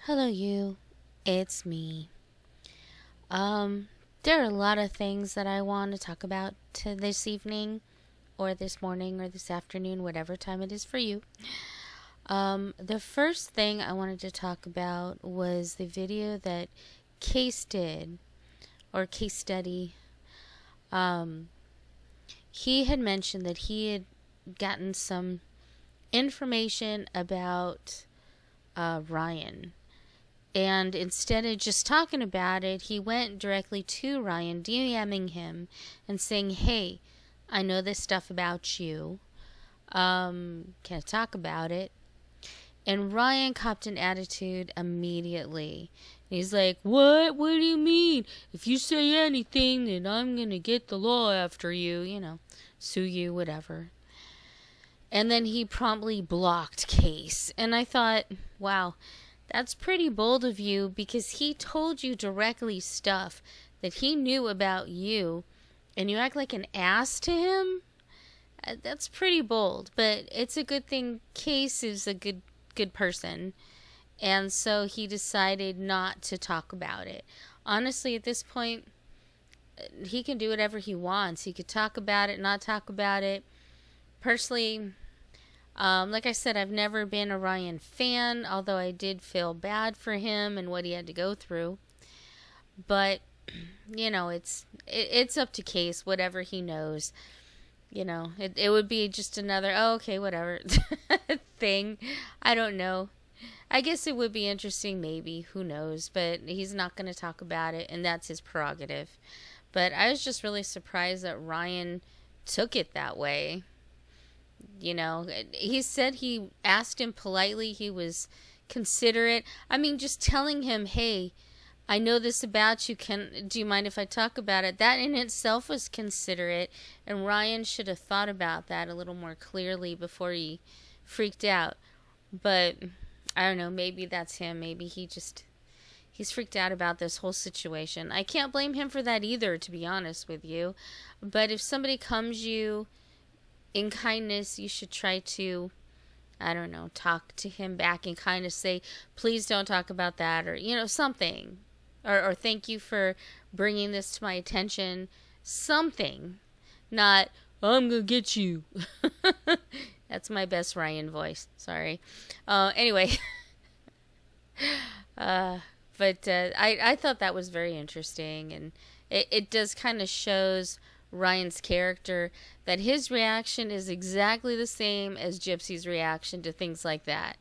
Hello, you. It's me. There are a lot of things that I want to talk about this evening, or this morning, or this afternoon, whatever time it is for you. The first thing I wanted to talk about was the video that Case did, or Case Study. He had mentioned that he had gotten some information about Ryan. And instead of just talking about it, he went directly to Ryan, DMing him and saying, "Hey, I know this stuff about you. Can I talk about it?" And Ryan copped an attitude immediately. He's like, "What? What do you mean? If you say anything, then I'm going to get the law after you, sue you, whatever." And then he promptly blocked Case. And I thought, wow, that's pretty bold of you, because he told you directly stuff that he knew about you, and you act like an ass to him? That's pretty bold, but it's a good thing Case is a good person, and so he decided not to talk about it. Honestly, at this point, he can do whatever he wants. He could talk about it, not talk about it. Personally, like I said, I've never been a Ryan fan, although I did feel bad for him and what he had to go through. But, it's up to Case, whatever he knows. It would be just another, okay, whatever thing. I don't know. I guess it would be interesting, maybe. Who knows? But he's not going to talk about it, and that's his prerogative. But I was just really surprised that Ryan took it that way. He said he asked him politely. He was considerate. I mean, just telling him, "Hey, I know this about you. Do you mind if I talk about it?" That in itself was considerate, and Ryan should have thought about that a little more clearly before he freaked out. But I don't know, maybe that's him. Maybe he's freaked out about this whole situation. I can't blame him for that either, to be honest with you. But if somebody comes you in kindness, you should try to, I don't know, talk to him back and kind of say, "Please don't talk about that," or, something. Or "Thank you for bringing this to my attention." Something. Not, "I'm gonna get you." That's my best Ryan voice. Sorry. Anyway. But I thought that was very interesting. And it does kind of shows Ryan's character, that his reaction is exactly the same as Gypsy's reaction to things like that.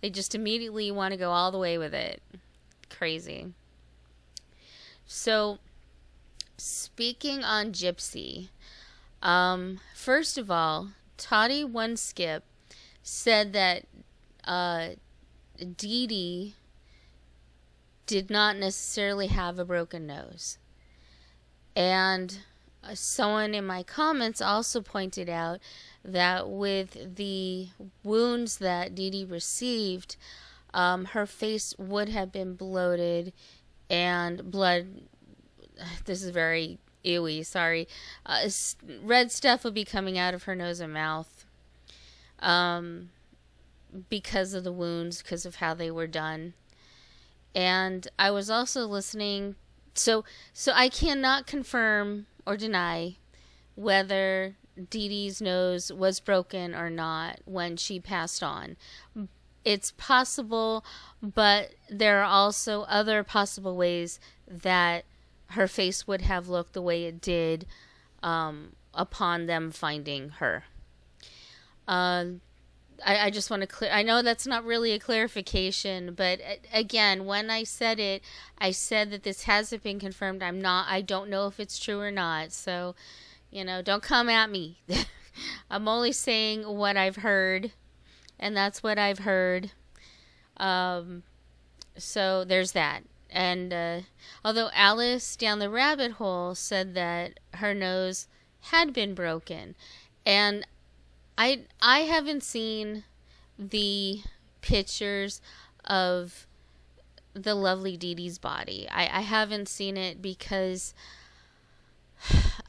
They just immediately want to go all the way with it. Crazy. So, speaking on Gypsy, first of all, Toddy One Skip said that Dee Dee did not necessarily have a broken nose. And someone in my comments also pointed out that with the wounds that Dee Dee received, her face would have been bloated and blood, this is very ewy, sorry, red stuff would be coming out of her nose and mouth because of the wounds, because of how they were done. And I was also listening, so I cannot confirm or deny whether Dee Dee's nose was broken or not when she passed on. It's possible, but there are also other possible ways that her face would have looked the way it did upon them finding her. I just want to I know that's not really a clarification, but again, when I said it, I said that this hasn't been confirmed. I don't know if it's true or not. So, don't come at me. I'm only saying what I've heard, and that's what I've heard. So there's that. And although Alice down the rabbit hole said that her nose had been broken, and I haven't seen the pictures of the lovely Dee Dee's body. I haven't seen it because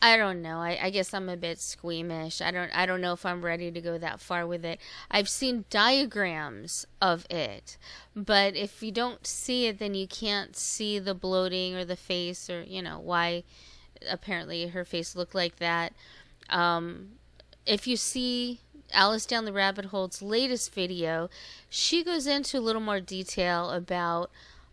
I don't know. I guess I'm a bit squeamish. I don't know if I'm ready to go that far with it. I've seen diagrams of it, but if you don't see it, then you can't see the bloating or the face, or why apparently her face looked like that. If you see Alice Down the Rabbit Hole's latest video, she goes into a little more detail about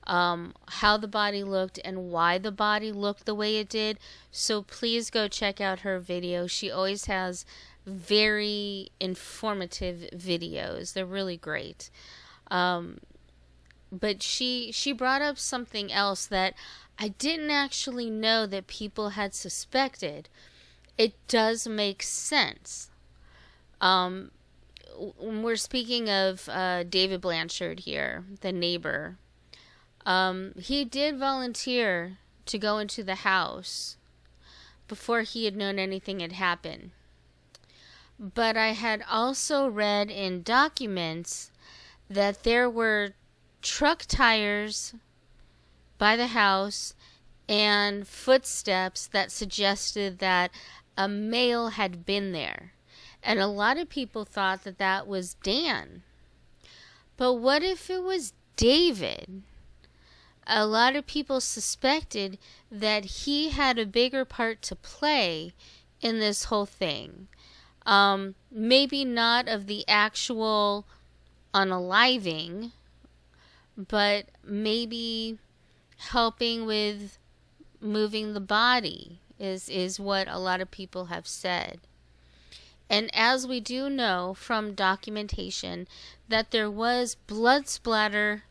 how the body looked and why the body looked the way it did. So please go check out her video. She always has very informative videos. They're really great. But she brought up something else that I didn't actually know that people had suspected. It does make sense. When we're speaking of David Blanchard here, the neighbor, he did volunteer to go into the house before he had known anything had happened. But I had also read in documents that there were truck tires by the house and footsteps that suggested that a male had been there. And a lot of people thought that that was Dan. But what if it was David? A lot of people suspected that he had a bigger part to play in this whole thing. Maybe not of the actual unaliving, but maybe helping with moving the body is what a lot of people have said. And as we do know from documentation that there was blood splatter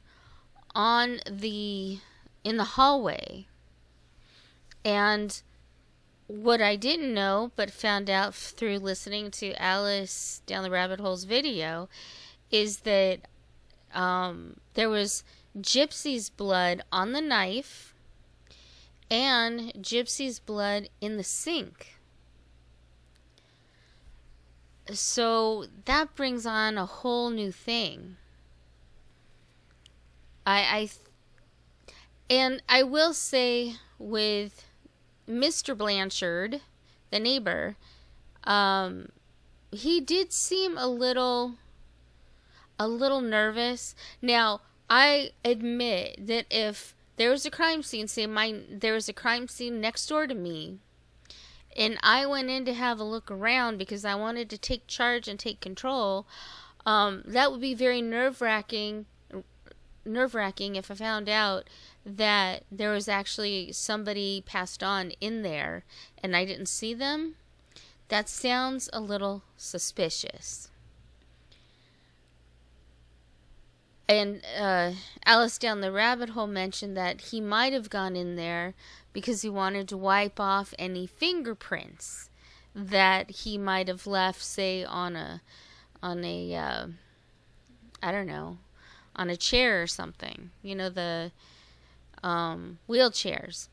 in the hallway. And what I didn't know but found out through listening to Alice Down the Rabbit Hole's video is that there was Gypsy's blood on the knife and Gypsy's blood in the sink. So that brings on a whole new thing. And I will say with Mr. Blanchard, the neighbor, he did seem a little nervous. Now, I admit that if there was a crime scene, there was a crime scene next door to me, and I went in to have a look around because I wanted to take charge and take control, that would be very nerve-wracking if I found out that there was actually somebody passed on in there and I didn't see them. That sounds a little suspicious. And Alice Down the Rabbit Hole mentioned that he might have gone in there because he wanted to wipe off any fingerprints that he might have left, say, on a chair or something. The wheelchairs.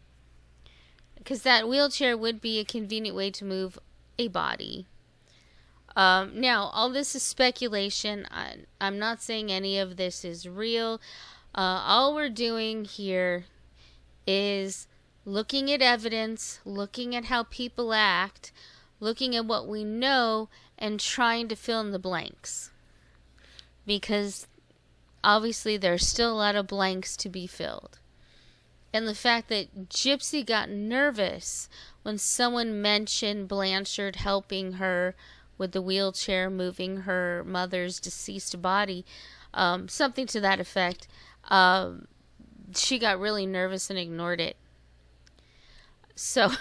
Because that wheelchair would be a convenient way to move a body. Now, all this is speculation. I'm not saying any of this is real. All we're doing here is looking at evidence, looking at how people act, looking at what we know, and trying to fill in the blanks. Because obviously there's still a lot of blanks to be filled. And the fact that Gypsy got nervous when someone mentioned Blanchard helping her with the wheelchair, moving her mother's deceased body, something to that effect, she got really nervous and ignored it. So,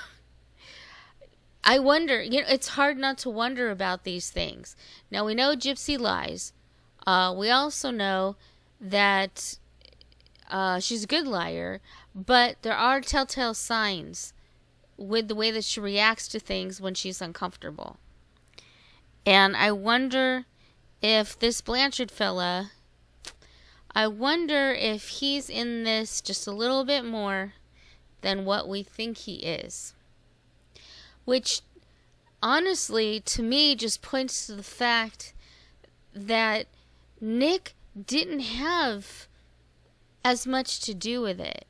I wonder, it's hard not to wonder about these things. Now, we know Gypsy lies. We also know that she's a good liar, but there are telltale signs with the way that she reacts to things when she's uncomfortable. And I wonder if this Blanchard fella, I wonder if he's in this just a little bit more than what we think he is. Which, honestly, to me, just points to the fact that Nick didn't have as much to do with it.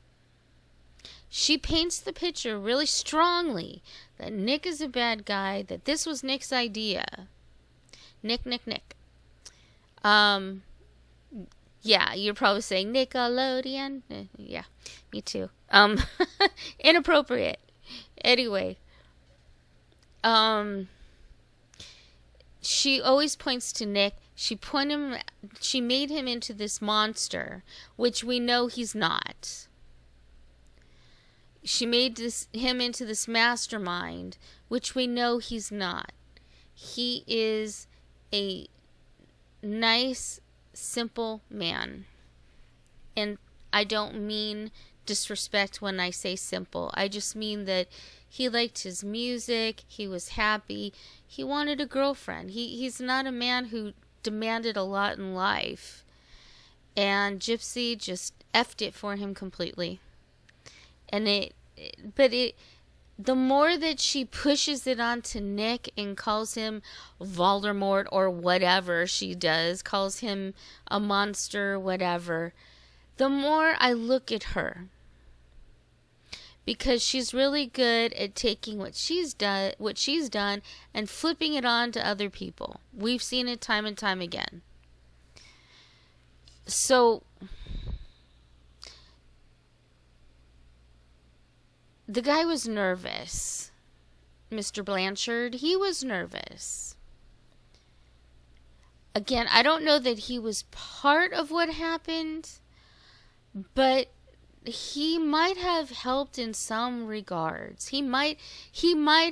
she paints the picture really strongly that Nick is a bad guy, that this was Nick's idea. Nick. Yeah, you're probably saying Nickelodeon. Yeah, me too. Inappropriate. Anyway, she always points to Nick. She made him into this monster, which we know he's not. She made him into this mastermind, which we know he's not. He is a nice, simple man. And I don't mean disrespect when I say simple. I just mean that he liked his music. He was happy. He wanted a girlfriend. He's not a man who demanded a lot in life. And Gypsy just effed it for him completely. And the more that she pushes it onto Nick and calls him Voldemort or whatever she does, calls him a monster, whatever, the more I look at her. Because she's really good at taking what she's done and flipping it on to other people. We've seen it time and time again. So the guy was nervous. Mr. Blanchard, he was nervous. Again, I don't know that he was part of what happened, but he might have helped in some regards. He might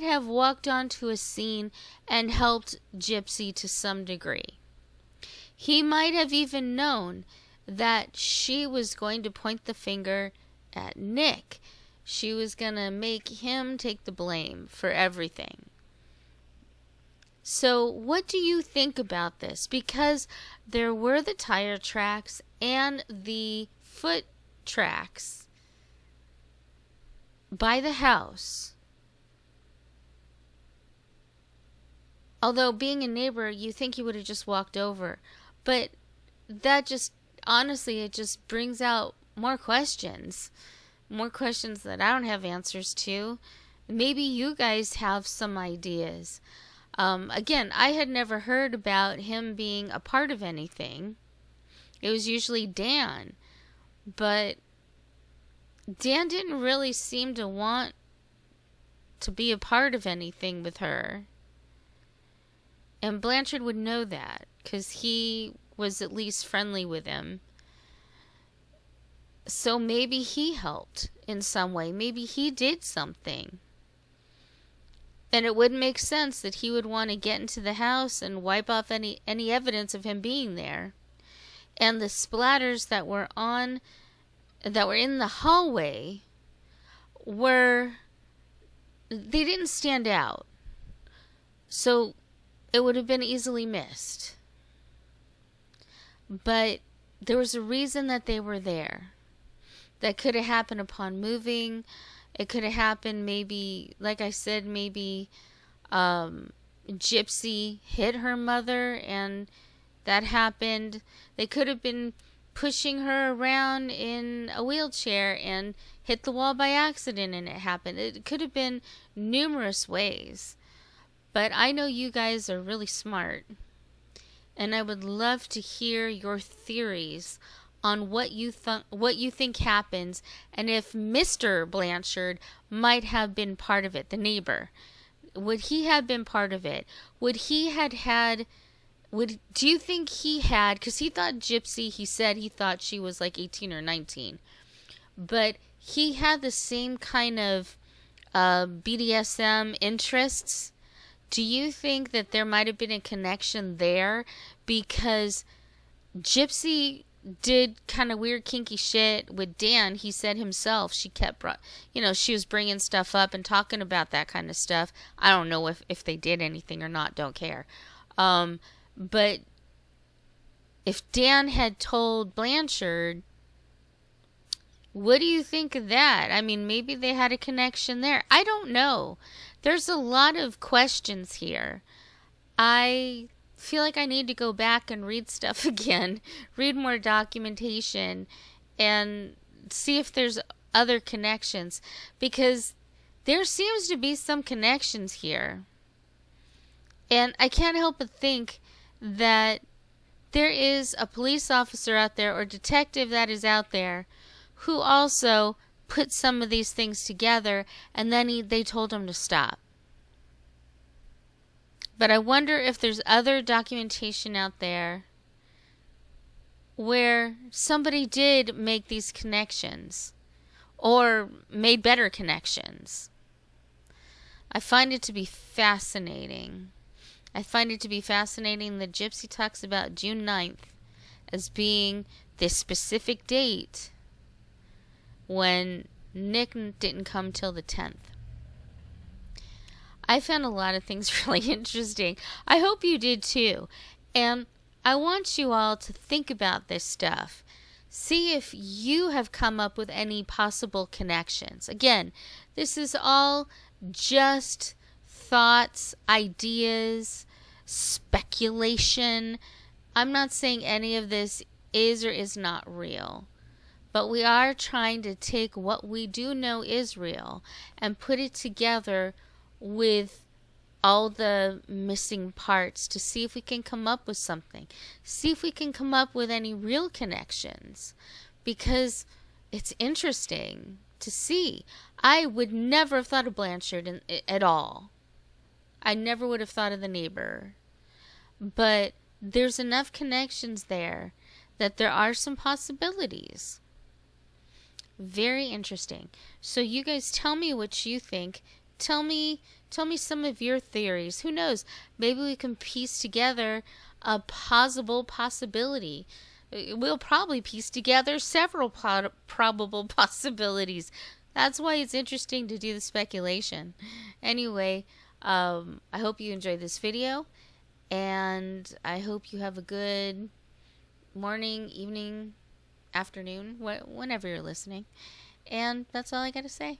have walked onto a scene and helped Gypsy to some degree. He might have even known that she was going to point the finger at Nick. She was going to make him take the blame for everything. So what do you think about this? Because there were the tire tracks and the foot tracks by the house. Although being a neighbor, you think he would have just walked over. But that just, honestly, it just brings out more questions. More questions that I don't have answers to. Maybe you guys have some ideas. Again, I had never heard about him being a part of anything. It was usually Dan. But Dan didn't really seem to want to be a part of anything with her. And Blanchard would know that, because he was at least friendly with him. So maybe he helped in some way. Maybe he did something. And it wouldn't make sense that he would want to get into the house and wipe off any evidence of him being there. And the splatters that were in the hallway they didn't stand out. So it would have been easily missed. But there was a reason that they were there. That could have happened upon moving. It could have happened maybe, like I said, maybe Gypsy hit her mother and that happened. They could have been pushing her around in a wheelchair and hit the wall by accident and it happened. It could have been numerous ways. But I know you guys are really smart. And I would love to hear your theories on what you think happens, and if Mr. Blanchard might have been part of it, the neighbor. Would he have been part of it? Do you think he had, because he thought Gypsy, he said he thought she was like 18 or 19, but he had the same kind of BDSM interests. Do you think that there might have been a connection there? Because Gypsy did kind of weird kinky shit with Dan. He said himself she she was bringing stuff up and talking about that kind of stuff. I don't know if they did anything or not, don't care. But if Dan had told Blanchard, what do you think of that? I mean, maybe they had a connection there. I don't know. There's a lot of questions here. I feel like I need to go back and read stuff again, read more documentation, and see if there's other connections, because there seems to be some connections here. And I can't help but think that there is a police officer out there or detective that is out there who also put some of these things together, and then they told him to stop. But I wonder if there's other documentation out there where somebody did make these connections or made better connections. I find it to be fascinating. I find it to be fascinating that Gypsy talks about June 9th as being this specific date when Nick didn't come till the 10th. I found a lot of things really interesting. I hope you did too. And I want you all to think about this stuff. See if you have come up with any possible connections. Again, this is all just thoughts, ideas, speculation. I'm not saying any of this is or is not real. But we are trying to take what we do know is real and put it together with all the missing parts to see if we can come up with something. See if we can come up with any real connections. Because it's interesting to see. I would never have thought of Blanchard at all. I never would have thought of the neighbor. But there's enough connections there that there are some possibilities. Very interesting. So you guys tell me what you think. Tell me some of your theories. Who knows? Maybe we can piece together a possible possibility. We'll probably piece together several probable possibilities. That's why it's interesting to do the speculation. Anyway, I hope you enjoyed this video, and I hope you have a good morning, evening, afternoon, whenever you're listening. And that's all I got to say.